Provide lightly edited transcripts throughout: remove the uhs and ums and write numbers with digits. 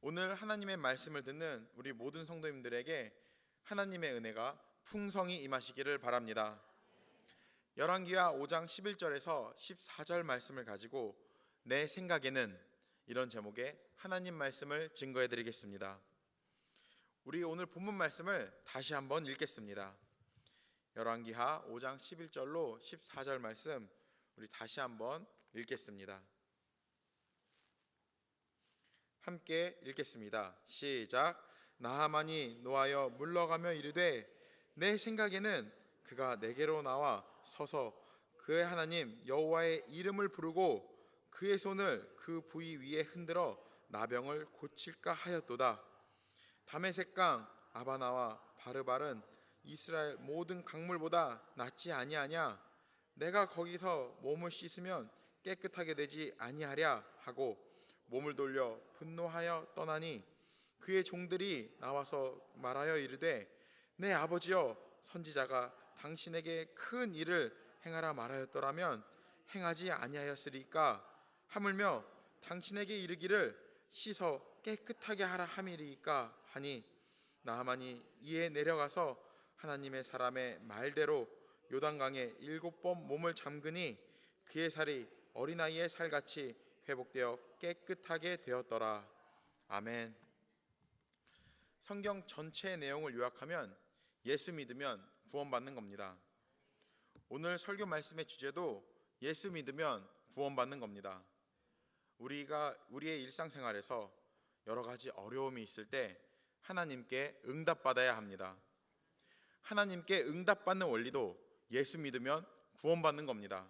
오늘 하나님의 말씀을 듣는 우리 모든 성도님들에게 하나님의 은혜가 풍성히 임하시기를 바랍니다. 열왕기하 5장 11절에서 14절 말씀을 가지고 내 생각에는 이런 제목의 하나님 말씀을 증거해 드리겠습니다. 우리 오늘 본문 말씀을 다시 한번 읽겠습니다. 열왕기하 5장 11절로 14절 말씀 우리 다시 한번 읽겠습니다. 함께 읽겠습니다. 시작. 나하만이 노하여 물러가며 이르되 내 생각에는 그가 내게로 나와 서서 그의 하나님 여호와의 이름을 부르고 그의 손을 그 부위 위에 흔들어 나병을 고칠까 하였도다. 다메섹강 아바나와 바르발은 이스라엘 모든 강물보다 낫지 아니하냐? 내가 거기서 몸을 씻으면 깨끗하게 되지 아니하랴 하고 몸을 돌려 분노하여 떠나니 그의 종들이 나와서 말하여 이르되 내 아버지여 선지자가 당신에게 큰 일을 행하라 말하였더라면 행하지 아니하였으리까? 하물며 당신에게 이르기를 씻어 깨끗하게 하라 함이리까 하니 나하만이 이에 내려가서 하나님의 사람의 말대로 요단강에 7번 몸을 잠그니 그의 살이 어린아이의 살같이 회복되어 깨끗하게 되었더라. 아멘. 성경 전체의 내용을 요약하면 예수 믿으면 구원받는 겁니다. 오늘 설교 말씀의 주제도 예수 믿으면 구원받는 겁니다. 우리의 일상생활에서 여러 가지 어려움이 있을 때 하나님께 응답받아야 합니다. 하나님께 응답받는 원리도 예수 믿으면 구원받는 겁니다.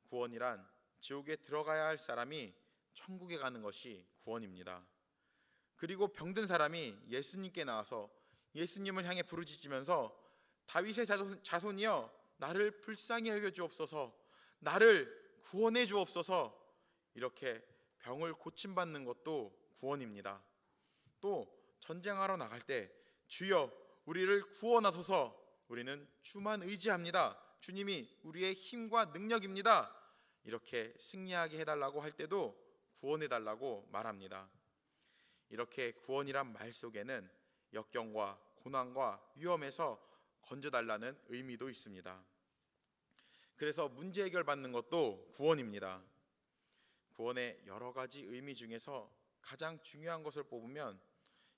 구원이란 지옥에 들어가야 할 사람이 천국에 가는 것이 구원입니다. 그리고 병든 사람이 예수님께 나와서 예수님을 향해 부르짖으면서 다윗의 자손이여 나를 불쌍히 여겨 주옵소서, 나를 구원해 주옵소서, 이렇게 병을 고침받는 것도 구원입니다. 또 전쟁하러 나갈 때 주여 우리를 구원하소서, 우리는 주만 의지합니다, 주님이 우리의 힘과 능력입니다, 이렇게 승리하게 해달라고 할 때도 구원해달라고 말합니다. 이렇게 구원이란 말 속에는 역경과 고난과 위험에서 건져달라는 의미도 있습니다. 그래서 문제 해결받는 것도 구원입니다. 구원의 여러 가지 의미 중에서 가장 중요한 것을 뽑으면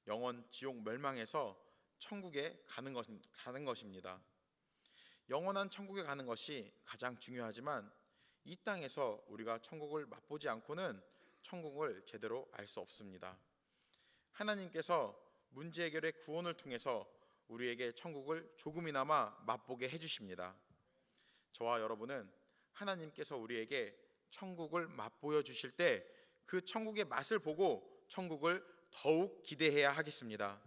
영원 지옥 멸망에서 천국에 가는 것입니다. 영원한 천국에 가는 것이 가장 중요하지만 이 땅에서 우리가 천국을 맛보지 않고는 천국을 제대로 알 수 없습니다. 하나님께서 문제 해결의 구원을 통해서 우리에게 천국을 조금이나마 맛보게 해주십니다. 저와 여러분은 하나님께서 우리에게 천국을 맛보여 주실 때 그 천국의 맛을 보고 천국을 더욱 기대해야 하겠습니다.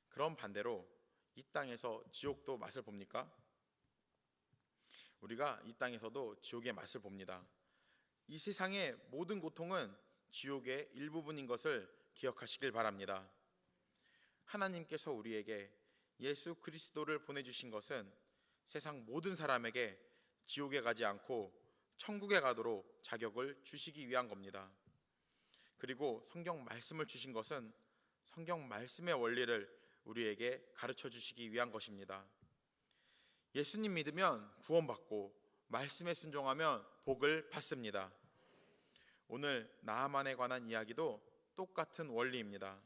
그럼 반대로 이 땅에서 지옥도 맛을 봅니까? 우리가 이 땅에서도 지옥의 맛을 봅니다. 이 세상의 모든 고통은 지옥의 일부분인 것을 기억하시길 바랍니다. 하나님께서 우리에게 예수 그리스도를 보내주신 것은 세상 모든 사람에게 지옥에 가지 않고 천국에 가도록 자격을 주시기 위한 겁니다. 그리고 성경 말씀을 주신 것은 성경 말씀의 원리를 우리에게 가르쳐 주시기 위한 것입니다. 예수님 믿으면 구원받고 말씀에 순종하면 복을 받습니다. 오늘 나하만에 관한 이야기도 똑같은 원리입니다.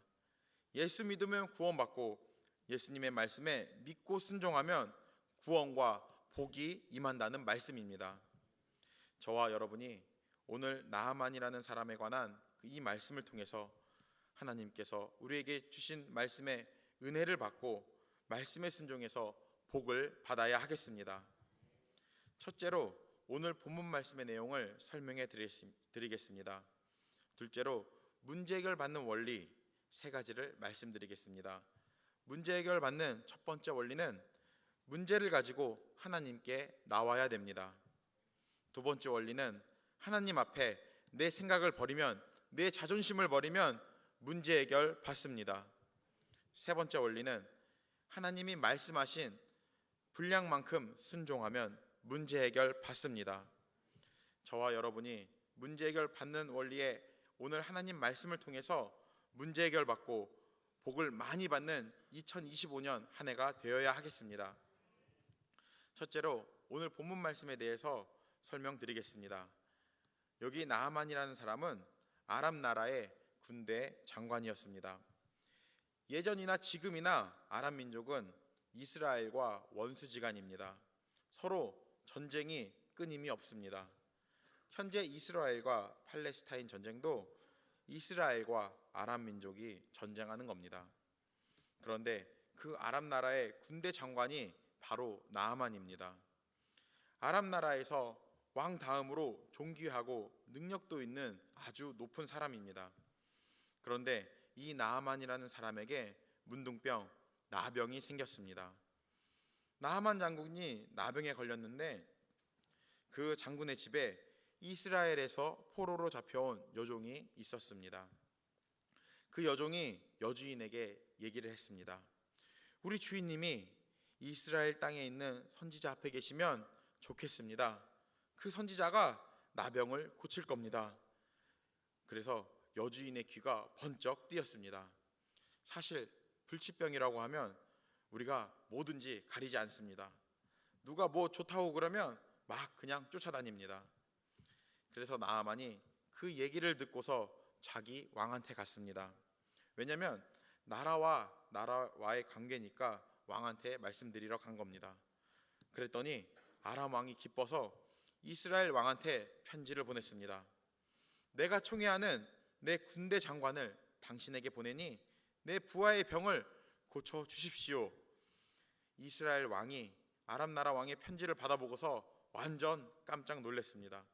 예수 믿으면 구원받고 예수님의 말씀에 믿고 순종하면 구원과 복이 임한다는 말씀입니다. 저와 여러분이 오늘 나하만이라는 사람에 관한 이 말씀을 통해서 하나님께서 우리에게 주신 말씀의 은혜를 받고 말씀에 순종해서 복을 받아야 하겠습니다. 첫째로 오늘 본문 말씀의 내용을 설명해 드리겠습니다. 둘째로 문제 해결 받는 원리 3가지를 말씀드리겠습니다. 문제 해결 받는 첫 번째 원리는 문제를 가지고 하나님께 나와야 됩니다. 두 번째 원리는 하나님 앞에 내 생각을 버리면, 내 자존심을 버리면 문제 해결 받습니다. 세 번째 원리는 하나님이 말씀하신 분량만큼 순종하면 문제 해결 받습니다. 저와 여러분이 문제 해결 받는 원리에 오늘 하나님 말씀을 통해서 문제 해결받고 복을 많이 받는 2025년 한 해가 되어야 하겠습니다. 첫째로 오늘 본문 말씀에 대해서 설명드리겠습니다. 여기 나아만이라는 사람은 아람 나라의 군대 장관이었습니다. 예전이나 지금이나 아람 민족은 이스라엘과 원수지간입니다. 서로 전쟁이 끊임이 없습니다. 현재 이스라엘과 팔레스타인 전쟁도 이스라엘과 아람 민족이 전쟁하는 겁니다. 그런데 그 아람 나라의 군대 장관이 바로 나아만입니다. 아람 나라에서 왕 다음으로 존귀하고 능력도 있는 아주 높은 사람입니다. 그런데 이 나아만이라는 사람에게 문둥병, 나병이 생겼습니다. 나아만 장군이 나병에 걸렸는데 그 장군의 집에 이스라엘에서 포로로 잡혀온 여종이 있었습니다. 그 여종이 여주인에게 얘기를 했습니다. 우리 주인님이 이스라엘 땅에 있는 선지자 앞에 계시면 좋겠습니다. 그 선지자가 나병을 고칠 겁니다. 그래서 여주인의 귀가 번쩍 뜨였습니다. 사실 불치병이라고 하면 우리가 뭐든지 가리지 않습니다. 누가 뭐 좋다고 그러면 막 그냥 쫓아다닙니다. 그래서 나아만이 그 얘기를 듣고서 자기 왕한테 갔습니다. 왜냐하면 나라와의 관계니까 왕한테 말씀드리러 간 겁니다. 그랬더니 아람 왕이 기뻐서 이스라엘 왕한테 편지를 보냈습니다. 내가 총애하는 내 군대 장관을 당신에게 보내니 내 부하의 병을 고쳐 주십시오. 이스라엘 왕이 아람 나라 왕의 편지를 받아보고서 완전 깜짝 놀랐습니다.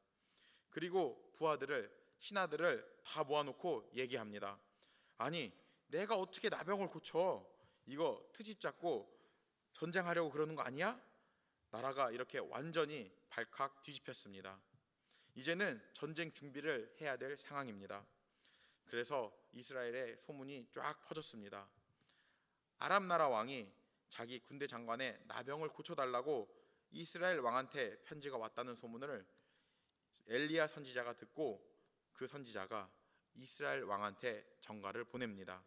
그리고 신하들을 다 모아놓고 얘기합니다. 아니, 내가 어떻게 나병을 고쳐? 이거 트집 잡고 전쟁하려고 그러는 거 아니야? 나라가 이렇게 완전히 발칵 뒤집혔습니다. 이제는 전쟁 준비를 해야 될 상황입니다. 그래서 이스라엘에 소문이 쫙 퍼졌습니다. 아람 나라 왕이 자기 군대 장관의 나병을 고쳐달라고 이스라엘 왕한테 편지가 왔다는 소문을 엘리야 선지자가 듣고 그 선지자가 이스라엘 왕한테 전가를 보냅니다.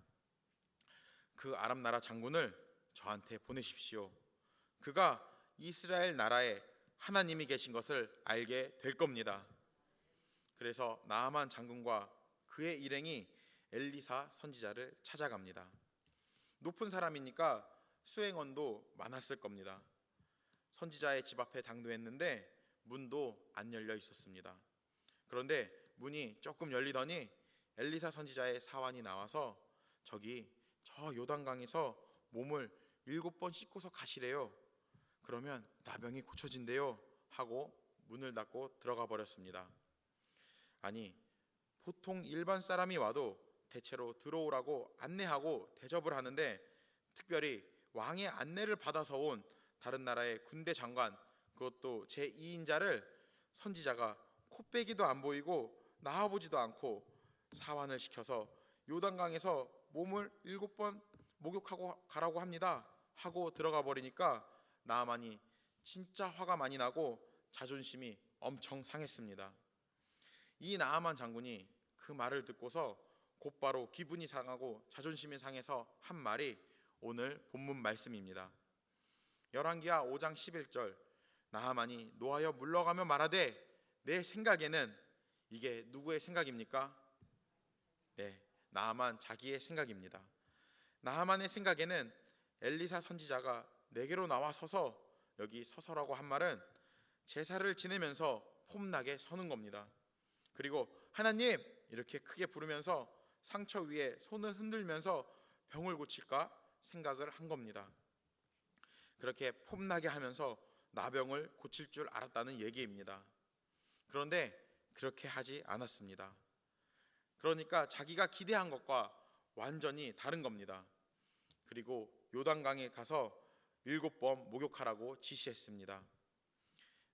그 아람 나라 장군을 저한테 보내십시오. 그가 이스라엘 나라에 하나님이 계신 것을 알게 될 겁니다. 그래서 나아만 장군과 그의 일행이 엘리사 선지자를 찾아갑니다. 높은 사람이니까 수행원도 많았을 겁니다. 선지자의 집 앞에 당도했는데 문도 안 열려 있었습니다. 그런데 문이 조금 열리더니 엘리사 선지자의 사환이 나와서 저 요단강에서 몸을 7번 씻고서 가시래요. 그러면 나병이 고쳐진대요 하고 문을 닫고 들어가 버렸습니다. 아니, 보통 일반 사람이 와도 대체로 들어오라고 안내하고 대접을 하는데 특별히 왕의 안내를 받아서 온 다른 나라의 군대 장관, 그것도 제2인자를 선지자가 코빼기도 안 보이고 나와보지도 않고 사환을 시켜서 요단강에서 몸을 7번 목욕하고 가라고 합니다 하고 들어가 버리니까 나아만이 진짜 화가 많이 나고 자존심이 엄청 상했습니다. 이 나아만 장군이 그 말을 듣고서 곧바로 기분이 상하고 자존심이 상해서 한 말이 오늘 본문 말씀입니다. 열왕기하 5장 11절 나아만이 노하여 물러가며 말하되 내 생각에는, 이게 누구의 생각입니까? 네, 나아만 자기의 생각입니다. 나아만의 생각에는 엘리사 선지자가 내게로 나와 서서, 여기 서서라고 한 말은 제사를 지내면서 폼나게 서는 겁니다. 그리고 하나님 이렇게 크게 부르면서 상처 위에 손을 흔들면서 병을 고칠까 생각을 한 겁니다. 그렇게 폼나게 하면서 나병을 고칠 줄 알았다는 얘기입니다. 그런데 그렇게 하지 않았습니다. 그러니까 자기가 기대한 것과 완전히 다른 겁니다. 그리고 요단강에 가서 7번 목욕하라고 지시했습니다.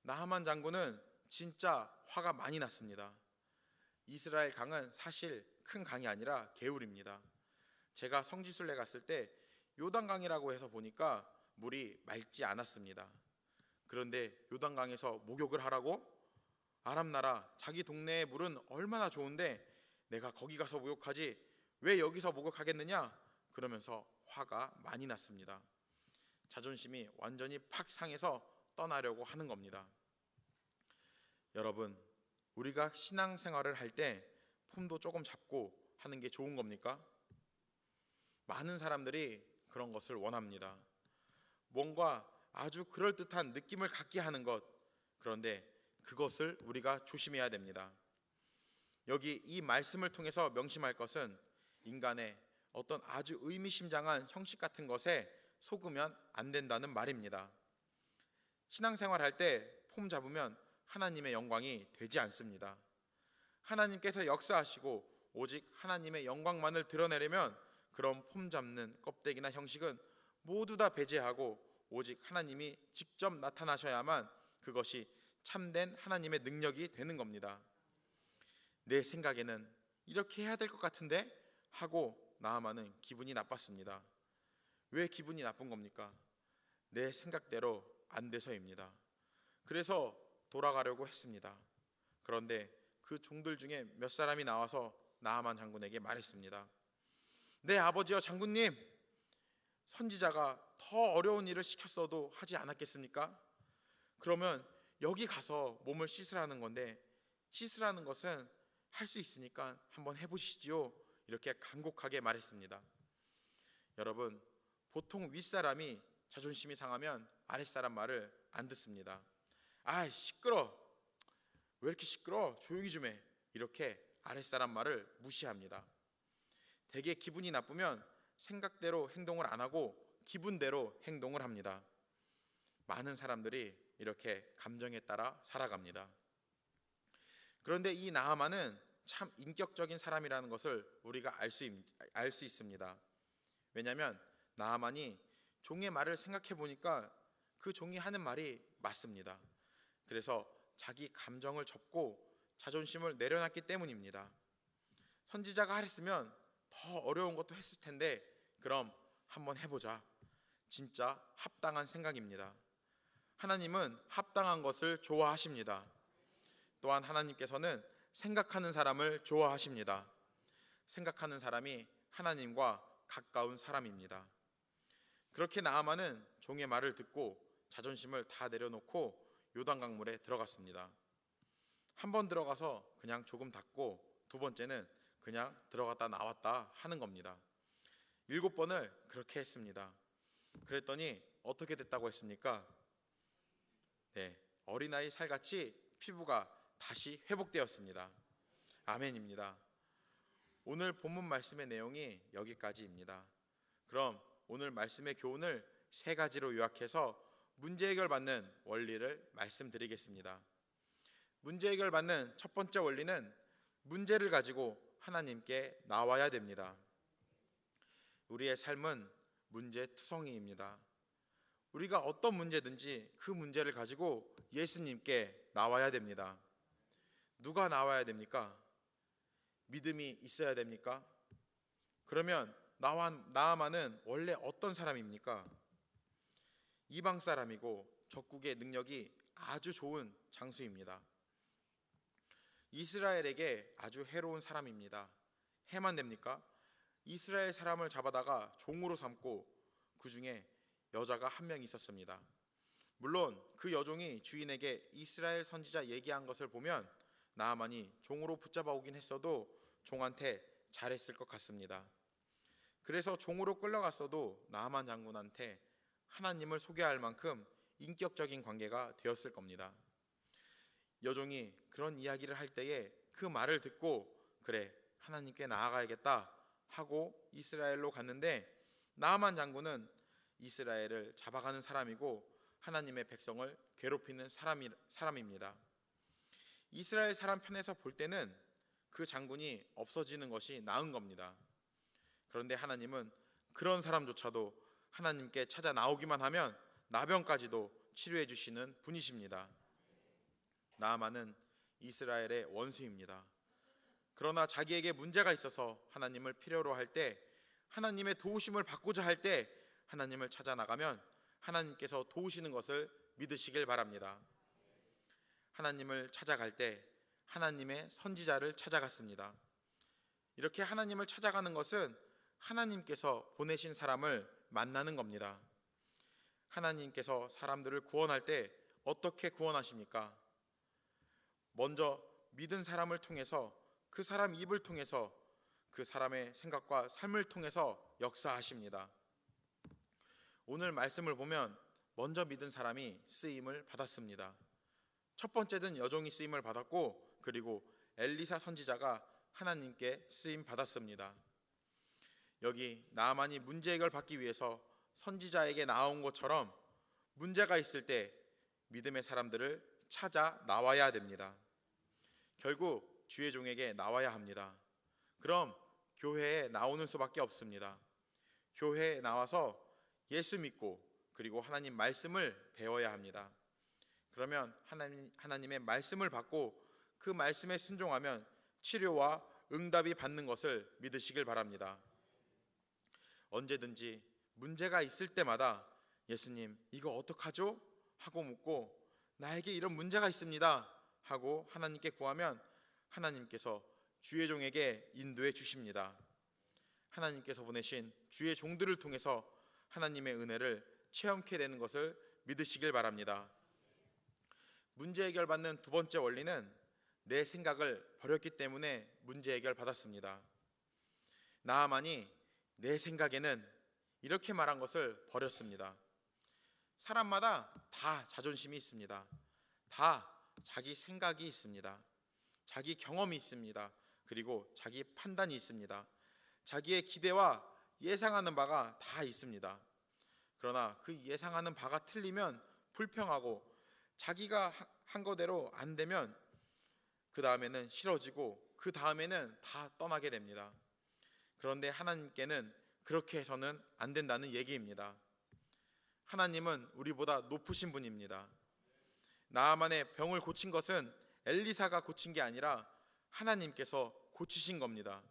나하만 장군은 진짜 화가 많이 났습니다. 이스라엘 강은 사실 큰 강이 아니라 개울입니다. 제가 성지순례 갔을 때 요단강이라고 해서 보니까 물이 맑지 않았습니다. 그런데 요단강에서 목욕을 하라고? 아람 나라 자기 동네의 물은 얼마나 좋은데 내가 거기 가서 목욕하지 왜 여기서 목욕하겠느냐? 그러면서 화가 많이 났습니다. 자존심이 완전히 팍 상해서 떠나려고 하는 겁니다. 여러분, 우리가 신앙생활을 할 때 폼도 조금 잡고 하는 게 좋은 겁니까? 많은 사람들이 그런 것을 원합니다. 뭔가 아주 그럴듯한 느낌을 갖게 하는 것, 그런데 그것을 우리가 조심해야 됩니다. 여기 이 말씀을 통해서 명심할 것은 인간의 어떤 아주 의미심장한 형식 같은 것에 속으면 안 된다는 말입니다. 신앙생활 할 때 폼 잡으면 하나님의 영광이 되지 않습니다. 하나님께서 역사하시고 오직 하나님의 영광만을 드러내려면 그런 폼 잡는 껍데기나 형식은 모두 다 배제하고 오직 하나님이 직접 나타나셔야만 그것이 참된 하나님의 능력이 되는 겁니다. 내 생각에는 이렇게 해야 될 것 같은데 하고 나아만은 기분이 나빴습니다. 왜 기분이 나쁜 겁니까? 내 생각대로 안 돼서입니다. 그래서 돌아가려고 했습니다. 그런데 그 종들 중에 몇 사람이 나와서 나아만 장군에게 말했습니다. 네, 아버지여 장군님, 선지자가 더 어려운 일을 시켰어도 하지 않았겠습니까? 그러면 여기 가서 몸을 씻으라는 건데 씻으라는 것은 할 수 있으니까 한번 해보시지요. 이렇게 간곡하게 말했습니다. 여러분, 보통 윗사람이 자존심이 상하면 아랫사람 말을 안 듣습니다. 아, 시끄러. 왜 이렇게 시끄러? 조용히 좀 해. 이렇게 아랫사람 말을 무시합니다. 되게 기분이 나쁘면 생각대로 행동을 안 하고 기분대로 행동을 합니다. 많은 사람들이 이렇게 감정에 따라 살아갑니다. 그런데 이 나아만은 참 인격적인 사람이라는 것을 우리가 알 수 있습니다. 왜냐하면 나아만이 종의 말을 생각해 보니까 그 종이 하는 말이 맞습니다. 그래서 자기 감정을 접고 자존심을 내려놨기 때문입니다. 선지자가 하랬으면 더 어려운 것도 했을 텐데 그럼 한번 해보자. 진짜 합당한 생각입니다. 하나님은 합당한 것을 좋아하십니다. 또한 하나님께서는 생각하는 사람을 좋아하십니다. 생각하는 사람이 하나님과 가까운 사람입니다. 그렇게 나아만은 종의 말을 듣고 자존심을 다 내려놓고 요단강물에 들어갔습니다. 한 번 들어가서 그냥 조금 닦고 두 번째는 그냥 들어갔다 나왔다 하는 겁니다. 7번을 그렇게 했습니다. 그랬더니 어떻게 됐다고 했습니까? 네, 어린아이 살같이 피부가 다시 회복되었습니다. 아멘입니다. 오늘 본문 말씀의 내용이 여기까지입니다. 그럼 오늘 말씀의 교훈을 3가지로 요약해서 문제 해결받는 원리를 말씀드리겠습니다. 문제 해결받는 첫 번째 원리는 문제를 가지고 하나님께 나와야 됩니다. 우리의 삶은 문제투성이입니다. 우리가 어떤 문제든지 그 문제를 가지고 예수님께 나와야 됩니다. 누가 나와야 됩니까? 믿음이 있어야 됩니까? 그러면 나아만은 원래 어떤 사람입니까? 이방 사람이고 적국의 능력이 아주 좋은 장수입니다. 이스라엘에게 아주 해로운 사람입니다. 해만 됩니까? 이스라엘 사람을 잡아다가 종으로 삼고 그 중에 여자가 한 명 있었습니다. 물론 그 여종이 주인에게 이스라엘 선지자 얘기한 것을 보면 나아만이 종으로 붙잡아 오긴 했어도 종한테 잘했을 것 같습니다. 그래서 종으로 끌려갔어도 나아만 장군한테 하나님을 소개할 만큼 인격적인 관계가 되었을 겁니다. 여종이 그런 이야기를 할 때에 그 말을 듣고 그래, 하나님께 나아가야겠다 하고 이스라엘로 갔는데 나아만 장군은 이스라엘을 잡아가는 사람이고 하나님의 백성을 괴롭히는 사람입니다. 이스라엘 사람 편에서 볼 때는 그 장군이 없어지는 것이 나은 겁니다. 그런데 하나님은 그런 사람조차도 하나님께 찾아 나오기만 하면 나병까지도 치료해 주시는 분이십니다. 나아만은 이스라엘의 원수입니다. 그러나 자기에게 문제가 있어서 하나님을 필요로 할 때, 하나님의 도우심을 받고자 할 때 하나님을 찾아 나가면 하나님께서 도우시는 것을 믿으시길 바랍니다. 하나님을 찾아갈 때 하나님의 선지자를 찾아갔습니다. 이렇게 하나님을 찾아가는 것은 하나님께서 보내신 사람을 만나는 겁니다. 하나님께서 사람들을 구원할 때 어떻게 구원하십니까? 먼저 믿은 사람을 통해서, 그 사람 입을 통해서, 그 사람의 생각과 삶을 통해서 역사하십니다. 오늘 말씀을 보면 먼저 믿은 사람이 쓰임을 받았습니다. 첫 번째는 여종이 쓰임을 받았고, 그리고 엘리사 선지자가 하나님께 쓰임 받았습니다. 여기 나아만이 문제 해결 받기 위해서 선지자에게 나온 것처럼 문제가 있을 때 믿음의 사람들을 찾아 나와야 됩니다. 결국 주의 종에게 나와야 합니다. 그럼 교회에 나오는 수밖에 없습니다. 교회에 나와서 예수 믿고 그리고 하나님 말씀을 배워야 합니다. 그러면 하나님의 말씀을 받고 그 말씀에 순종하면 치료와 응답이 받는 것을 믿으시길 바랍니다. 언제든지 문제가 있을 때마다 예수님 이거 어떡하죠? 하고 묻고 나에게 이런 문제가 있습니다 하고 하나님께 구하면 하나님께서 주의 종에게 인도해 주십니다. 하나님께서 보내신 주의 종들을 통해서 하나님의 은혜를 체험케 되는 것을 믿으시길 바랍니다. 문제 해결받는 두 번째 원리는 내 생각을 버렸기 때문에 문제 해결 받았습니다. 나아만이 내 생각에는 이렇게 말한 것을 버렸습니다. 사람마다 다 자존심이 있습니다. 다 자기 생각이 있습니다. 자기 경험이 있습니다. 그리고 자기 판단이 있습니다. 자기의 기대와 예상하는 바가 다 있습니다. 그러나 그 예상하는 바가 틀리면 불평하고 자기가 한 거대로 안 되면 그 다음에는 싫어지고 그 다음에는 다 떠나게 됩니다. 그런데 하나님께는 그렇게 해서는 안 된다는 얘기입니다. 하나님은 우리보다 높으신 분입니다. 나아만의 병을 고친 것은 엘리사가 고친 게 아니라 하나님께서 고치신 겁니다.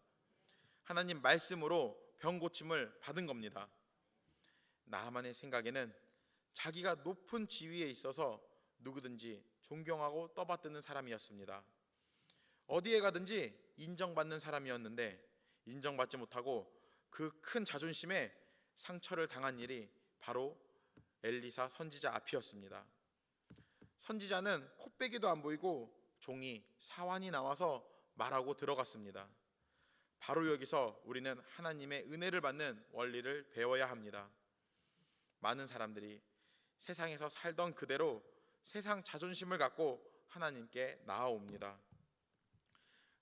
하나님 말씀으로 병 고침을 받은 겁니다. 나아만의 생각에는 자기가 높은 지위에 있어서 누구든지 존경하고 떠받드는 사람이었습니다. 어디에 가든지 인정받는 사람이었는데 인정받지 못하고 그 큰 자존심에 상처를 당한 일이 바로 엘리사 선지자 앞이었습니다. 선지자는 코빼기도 안 보이고 종이 사환이 나와서 말하고 들어갔습니다. 바로 여기서 우리는 하나님의 은혜를 받는 원리를 배워야 합니다. 많은 사람들이 세상에서 살던 그대로 세상 자존심을 갖고 하나님께 나아옵니다.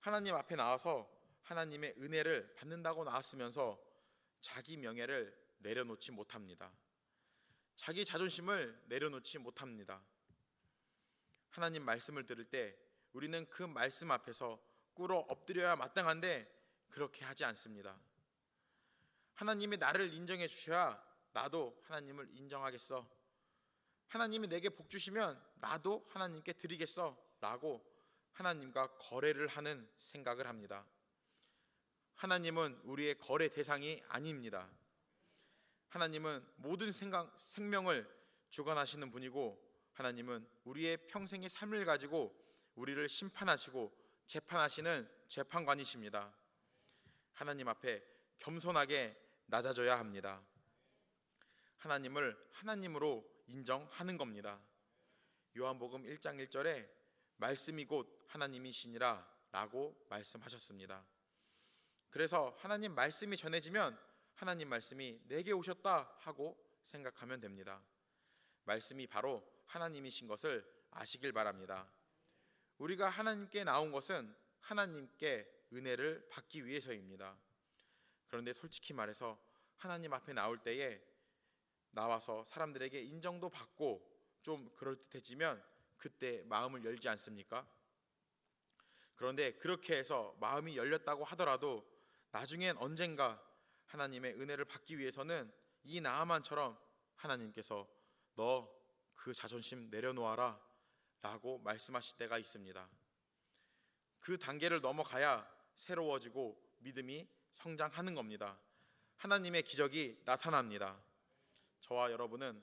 하나님 앞에 나와서 하나님의 은혜를 받는다고 나왔으면서 자기 명예를 내려놓지 못합니다. 자기 자존심을 내려놓지 못합니다. 하나님 말씀을 들을 때 우리는 그 말씀 앞에서 꿇어 엎드려야 마땅한데 그렇게 하지 않습니다. 하나님이 나를 인정해 주셔야 나도 하나님을 인정하겠어. 하나님이 내게 복 주시면 나도 하나님께 드리겠어 라고 하나님과 거래를 하는 생각을 합니다. 하나님은 우리의 거래 대상이 아닙니다. 하나님은 모든 생명을 주관하시는 분이고 하나님은 우리의 평생의 삶을 가지고 우리를 심판하시고 재판하시는 재판관이십니다. 하나님 앞에 겸손하게 낮아져야 합니다. 하나님을 하나님으로 인정하는 겁니다. 요한복음 1장 1절에 말씀이 곧 하나님이시니라 라고 말씀하셨습니다. 그래서 하나님 말씀이 전해지면 하나님 말씀이 내게 오셨다 하고 생각하면 됩니다. 말씀이 바로 하나님이신 것을 아시길 바랍니다. 우리가 하나님께 나온 것은 하나님께 은혜를 받기 위해서입니다. 그런데 솔직히 말해서 하나님 앞에 나올 때에 나와서 사람들에게 인정도 받고 좀 그럴듯해지면 그때 마음을 열지 않습니까? 그런데 그렇게 해서 마음이 열렸다고 하더라도 나중엔 언젠가 하나님의 은혜를 받기 위해서는 이 나아만처럼 하나님께서 너 그 자존심 내려놓아라 라고 말씀하실 때가 있습니다. 그 단계를 넘어가야 새로워지고 믿음이 성장하는 겁니다. 하나님의 기적이 나타납니다. 저와 여러분은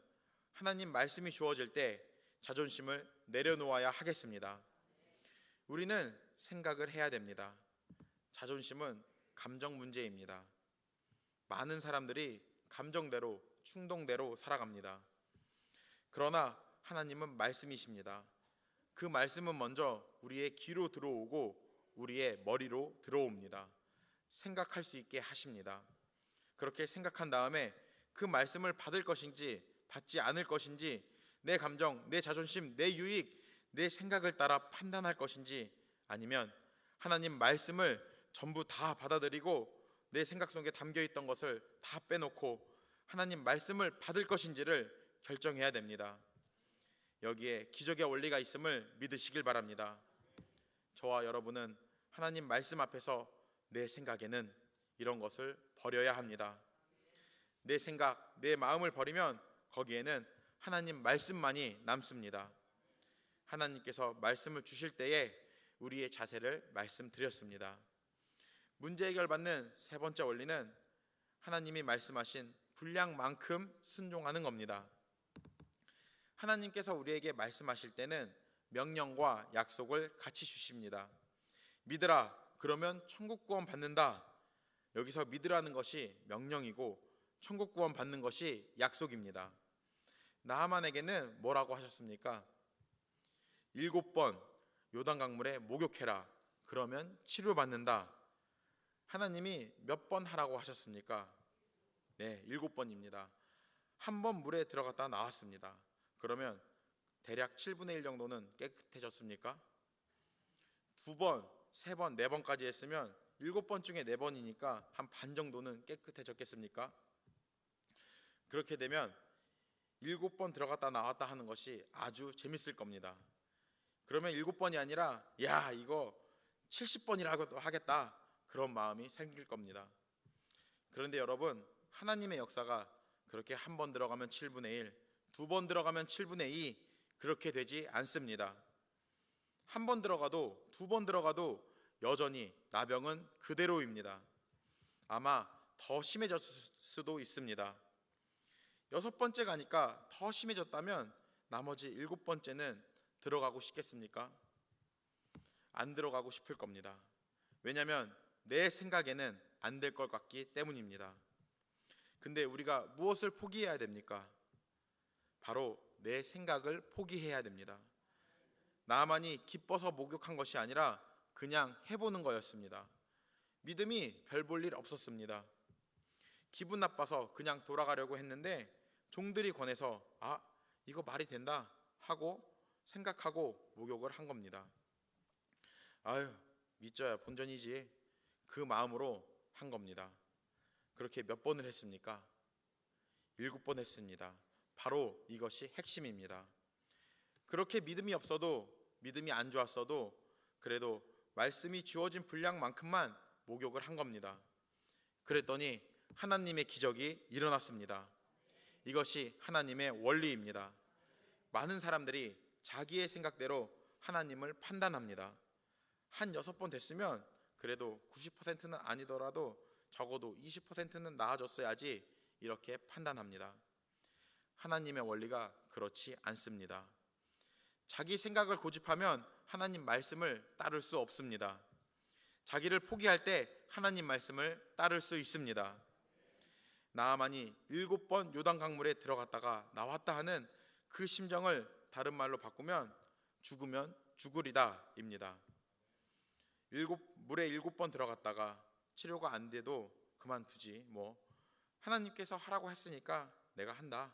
하나님 말씀이 주어질 때 자존심을 내려놓아야 하겠습니다. 우리는 생각을 해야 됩니다. 자존심은 감정 문제입니다. 많은 사람들이 감정대로, 충동대로 살아갑니다. 그러나 하나님은 말씀이십니다. 그 말씀은 먼저 우리의 귀로 들어오고 우리의 머리로 들어옵니다. 생각할 수 있게 하십니다. 그렇게 생각한 다음에 그 말씀을 받을 것인지 받지 않을 것인지, 내 감정, 내 자존심, 내 유익, 내 생각을 따라 판단할 것인지, 아니면 하나님 말씀을 전부 다 받아들이고 내 생각 속에 담겨있던 것을 다 빼놓고 하나님 말씀을 받을 것인지를 결정해야 됩니다. 여기에 기적의 원리가 있음을 믿으시길 바랍니다. 저와 여러분은 하나님 말씀 앞에서 내 생각에는 이런 것을 버려야 합니다. 내 생각, 내 마음을 버리면 거기에는 하나님 말씀만이 남습니다. 하나님께서 말씀을 주실 때에 우리의 자세를 말씀드렸습니다. 문제 해결받는 세 번째 원리는 하나님이 말씀하신 분량만큼 순종하는 겁니다. 하나님께서 우리에게 말씀하실 때는 명령과 약속을 같이 주십니다. 믿으라, 그러면 천국 구원 받는다. 여기서 믿으라는 것이 명령이고 천국 구원 받는 것이 약속입니다. 나하만에게는 뭐라고 하셨습니까? 7번 요단강물에 목욕해라, 그러면 치료받는다. 하나님이 몇 번 하라고 하셨습니까? 네, 7번입니다. 한 번 물에 들어갔다 나왔습니다. 그러면 대략 7분의 1 정도는 깨끗해졌습니까? 2번, 3번, 4번까지 했으면 7번 중에 4번이니까 한 반 정도는 깨끗해졌겠습니까? 그렇게 되면 7번 들어갔다 나왔다 하는 것이 아주 재밌을 겁니다. 그러면 7번이 아니라 야, 이거 70번이라고도 하겠다, 그런 마음이 생길 겁니다. 그런데 여러분, 하나님의 역사가 그렇게 한 번 들어가면 7분의 1, 2번 들어가면 7분의 2 그렇게 되지 않습니다. 한 번 들어가도 2번 들어가도 여전히 나병은 그대로입니다. 아마 더 심해졌을 수도 있습니다. 6번째 가니까 더 심해졌다면 나머지 7번째는 들어가고 싶겠습니까? 안 들어가고 싶을 겁니다. 왜냐하면 내 생각에는 안 될 것 같기 때문입니다. 근데 우리가 무엇을 포기해야 됩니까? 바로 내 생각을 포기해야 됩니다. 나만이 기뻐서 목욕한 것이 아니라 그냥 해보는 거였습니다. 믿음이 별 볼 일 없었습니다. 기분 나빠서 그냥 돌아가려고 했는데 종들이 권해서 아, 이거 말이 된다 하고 생각하고 목욕을 한 겁니다. 아유, 믿져야 본전이지, 그 마음으로 한 겁니다. 그렇게 몇 번을 했습니까? 7번 했습니다. 바로 이것이 핵심입니다. 그렇게 믿음이 없어도, 믿음이 안 좋았어도 그래도 말씀이 주어진 분량만큼만 목욕을 한 겁니다. 그랬더니 하나님의 기적이 일어났습니다. 이것이 하나님의 원리입니다. 많은 사람들이 자기의 생각대로 하나님을 판단합니다. 한 6번 됐으면 그래도 90%는 아니더라도 적어도 20%는 나아졌어야지, 이렇게 판단합니다. 하나님의 원리가 그렇지 않습니다. 자기 생각을 고집하면 하나님 말씀을 따를 수 없습니다. 자기를 포기할 때 하나님 말씀을 따를 수 있습니다. 나아만이 7번 요단강물에 들어갔다가 나왔다 하는 그 심정을 다른 말로 바꾸면 죽으면 죽으리다 입니다. 물에 7번 들어갔다가 치료가 안 돼도 그만두지, 뭐 하나님께서 하라고 했으니까 내가 한다,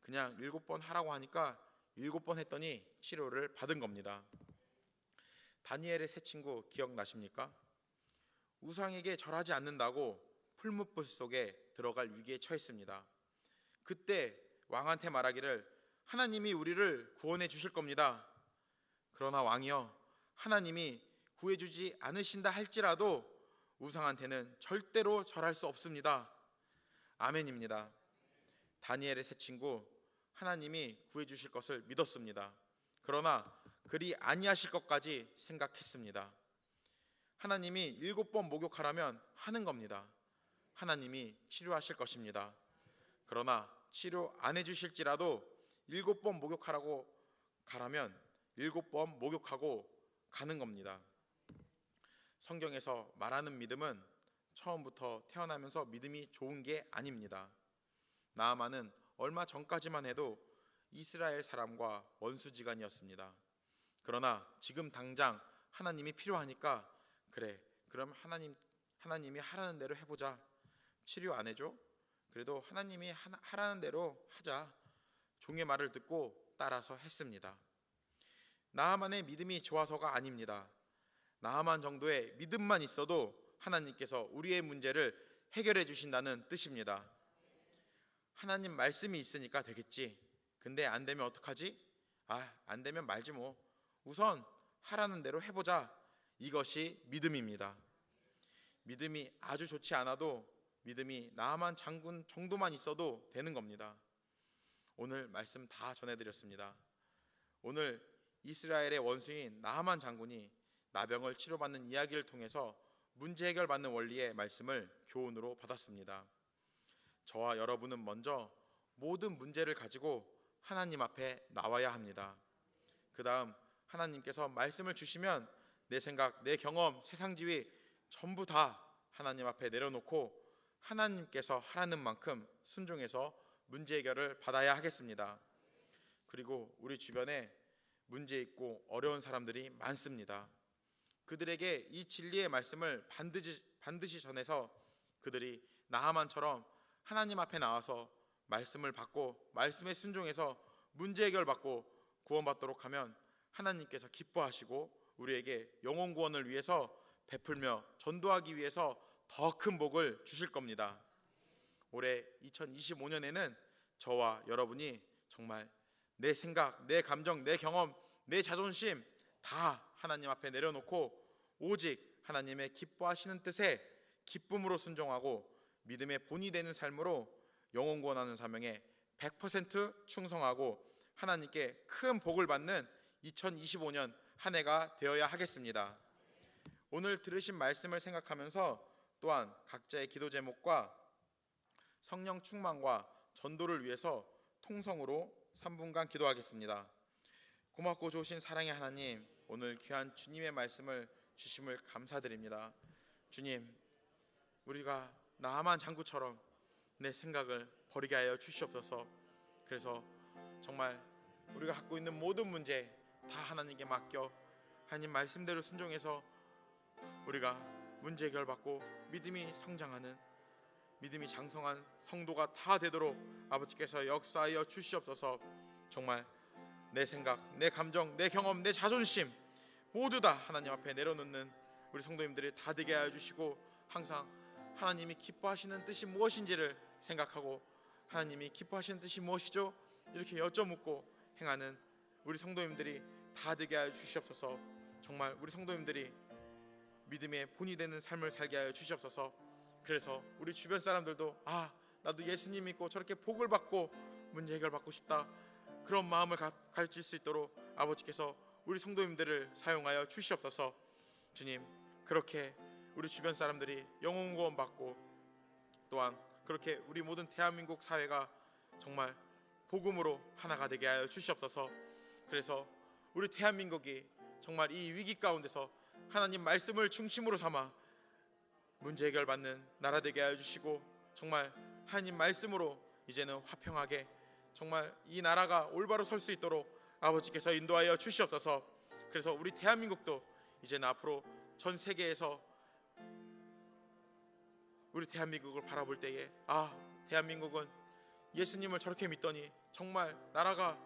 그냥 7번 하라고 하니까 7번 했더니 치료를 받은 겁니다. 다니엘의 세 친구 기억나십니까? 우상에게 절하지 않는다고 풀무불 속에 들어갈 위기에 처했습니다. 그때 왕한테 말하기를 하나님이 우리를 구원해 주실 겁니다. 그러나 왕이여, 하나님이 구해주지 않으신다 할지라도 우상한테는 절대로 절할 수 없습니다. 아멘입니다. 다니엘의 세 친구, 하나님이 구해주실 것을 믿었습니다. 그러나 그리 아니하실 것까지 생각했습니다. 하나님이 7번 목욕하라면 하는 겁니다. 하나님이 치료하실 것입니다. 그러나 치료 안 해주실지라도 7번 목욕하라고 가라면 7번 목욕하고 가는 겁니다. 성경에서 말하는 믿음은 처음부터 태어나면서 믿음이 좋은 게 아닙니다. 나아만은 얼마 전까지만 해도 이스라엘 사람과 원수지간이었습니다. 그러나 지금 당장 하나님이 필요하니까 그래, 그럼 하나님이 하라는 대로 해보자. 치료 안 해줘? 그래도 하나님이 하라는 대로 하자. 종의 말을 듣고 따라서 했습니다. 나아만의 믿음이 좋아서가 아닙니다. 나아만 정도의 믿음만 있어도 하나님께서 우리의 문제를 해결해 주신다는 뜻입니다. 하나님 말씀이 있으니까 되겠지. 근데 안 되면 어떡하지? 안 되면 말지 뭐. 우선 하라는 대로 해보자. 이것이 믿음입니다. 믿음이 아주 좋지 않아도 믿음이 나아만 장군 정도만 있어도 되는 겁니다. 오늘 말씀 다 전해드렸습니다. 오늘 이스라엘의 원수인 나아만 장군이 나병을 치료받는 이야기를 통해서 문제 해결받는 원리의 말씀을 교훈으로 받았습니다. 저와 여러분은 먼저 모든 문제를 가지고 하나님 앞에 나와야 합니다. 그 다음 하나님께서 말씀을 주시면 내 생각, 내 경험, 세상 지위 전부 다 하나님 앞에 내려놓고 하나님께서 하라는 만큼 순종해서 문제 해결을 받아야 하겠습니다. 그리고 우리 주변에 문제 있고 어려운 사람들이 많습니다. 그들에게 이 진리의 말씀을 반드시 전해서 그들이 나하만처럼 하나님 앞에 나와서 말씀을 받고 말씀에 순종해서 문제 해결받고 구원받도록 하면 하나님께서 기뻐하시고 우리에게 영혼 구원을 위해서 베풀며 전도하기 위해서 더 큰 복을 주실 겁니다. 올해 2025년에는 저와 여러분이 정말 내 생각, 내 감정, 내 경험, 내 자존심 다 하나님 앞에 내려놓고 오직 하나님의 기뻐하시는 뜻에 기쁨으로 순종하고 믿음의 본이 되는 삶으로 영혼 구원하는 사명에 100% 충성하고 하나님께 큰 복을 받는 2025년 한 해가 되어야 하겠습니다. 오늘 들으신 말씀을 생각하면서 또한 각자의 기도 제목과 성령 충만과 전도를 위해서 통성으로 3분간 기도하겠습니다. 고맙고 좋으신 사랑의 하나님, 오늘 귀한 주님의 말씀을 주심을 감사드립니다. 주님, 우리가 나아만 장구처럼 내 생각을 버리게 하여 주시옵소서. 그래서 정말 우리가 갖고 있는 모든 문제 다 하나님께 맡겨 하나님 말씀대로 순종해서 우리가 문제 해결받고 믿음이 성장하는, 믿음이 장성한 성도가 다 되도록 아버지께서 역사하여 주시옵소서. 정말 내 생각, 내 감정, 내 경험, 내 자존심 모두 다 하나님 앞에 내려놓는 우리 성도님들이 다 되게 하여 주시고, 항상 하나님이 기뻐하시는 뜻이 무엇인지를 생각하고 하나님이 기뻐하시는 뜻이 무엇이죠? 이렇게 여쭤묻고 행하는 우리 성도님들이 다 되게 하여 주시옵소서. 정말 우리 성도님들이 믿음의 본이 되는 삶을 살게 하여 주시옵소서. 그래서 우리 주변 사람들도 나도 예수님 믿고 저렇게 복을 받고 문제 해결받고 싶다, 그런 마음을 가질 수 있도록 아버지께서 우리 성도님들을 사용하여 주시옵소서. 주님, 그렇게 우리 주변 사람들이 영혼 구원 받고 또한 그렇게 우리 모든 대한민국 사회가 정말 복음으로 하나가 되게 하여 주시옵소서. 그래서 우리 대한민국이 정말 이 위기 가운데서 하나님 말씀을 중심으로 삼아 문제 해결받는 나라 되게 하여 주시고, 정말 하나님 말씀으로 이제는 화평하게 정말 이 나라가 올바로 설 수 있도록 아버지께서 인도하여 주시옵소서. 그래서 우리 대한민국도 이제는 앞으로 전 세계에서 우리 대한민국을 바라볼 때에 대한민국은 예수님을 저렇게 믿더니 정말 나라가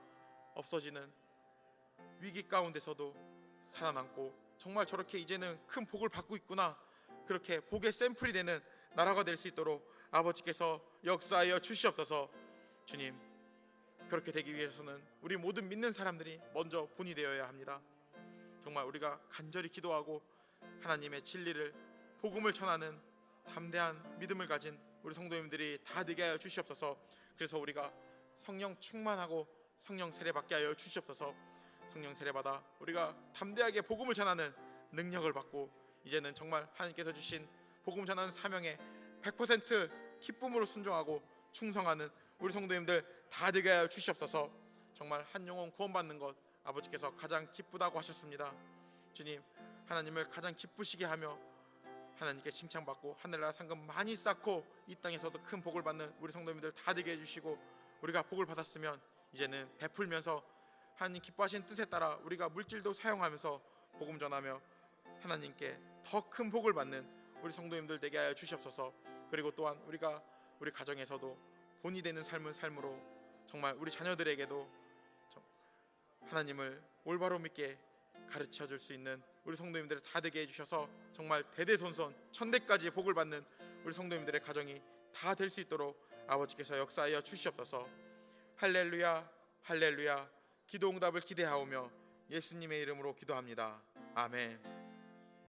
없어지는 위기 가운데서도 살아남고 정말 저렇게 이제는 큰 복을 받고 있구나, 그렇게 복의 샘플이 되는 나라가 될 수 있도록 아버지께서 역사하여 주시옵소서. 주님, 그렇게 되기 위해서는 우리 모든 믿는 사람들이 먼저 본이 되어야 합니다. 정말 우리가 간절히 기도하고 하나님의 진리를, 복음을 전하는 담대한 믿음을 가진 우리 성도님들이 다 되게 하여 주시옵소서. 그래서 우리가 성령 충만하고 성령 세례받게 하여 주시옵소서. 성령 세례받아 우리가 담대하게 복음을 전하는 능력을 받고 이제는 정말 하나님께서 주신 복음 전하는 사명에 100% 기쁨으로 순종하고 충성하는 우리 성도님들 다 되게 하여 주시옵소서. 정말 한 영혼 구원받는 것 아버지께서 가장 기쁘다고 하셨습니다. 주님, 하나님을 가장 기쁘시게 하며 하나님께 칭찬받고 하늘나라 상금 많이 쌓고 이 땅에서도 큰 복을 받는 우리 성도님들 다 되게 해주시고, 우리가 복을 받았으면 이제는 베풀면서 하나님 기뻐하시는 뜻에 따라 우리가 물질도 사용하면서 복음 전하며 하나님께 더 큰 복을 받는 우리 성도님들 되게 하여 주시옵소서. 그리고 또한 우리가 우리 가정에서도 본이 되는 삶을 삶으로 정말 우리 자녀들에게도 하나님을 올바로 믿게 가르쳐 줄 수 있는 우리 성도님들을 다 되게 해주셔서 정말 대대손손 천대까지 복을 받는 우리 성도님들의 가정이 다 될 수 있도록 아버지께서 역사하여 주시옵소서. 할렐루야 할렐루야. 기도 응답을 기대하오며 예수님의 이름으로 기도합니다. 아멘.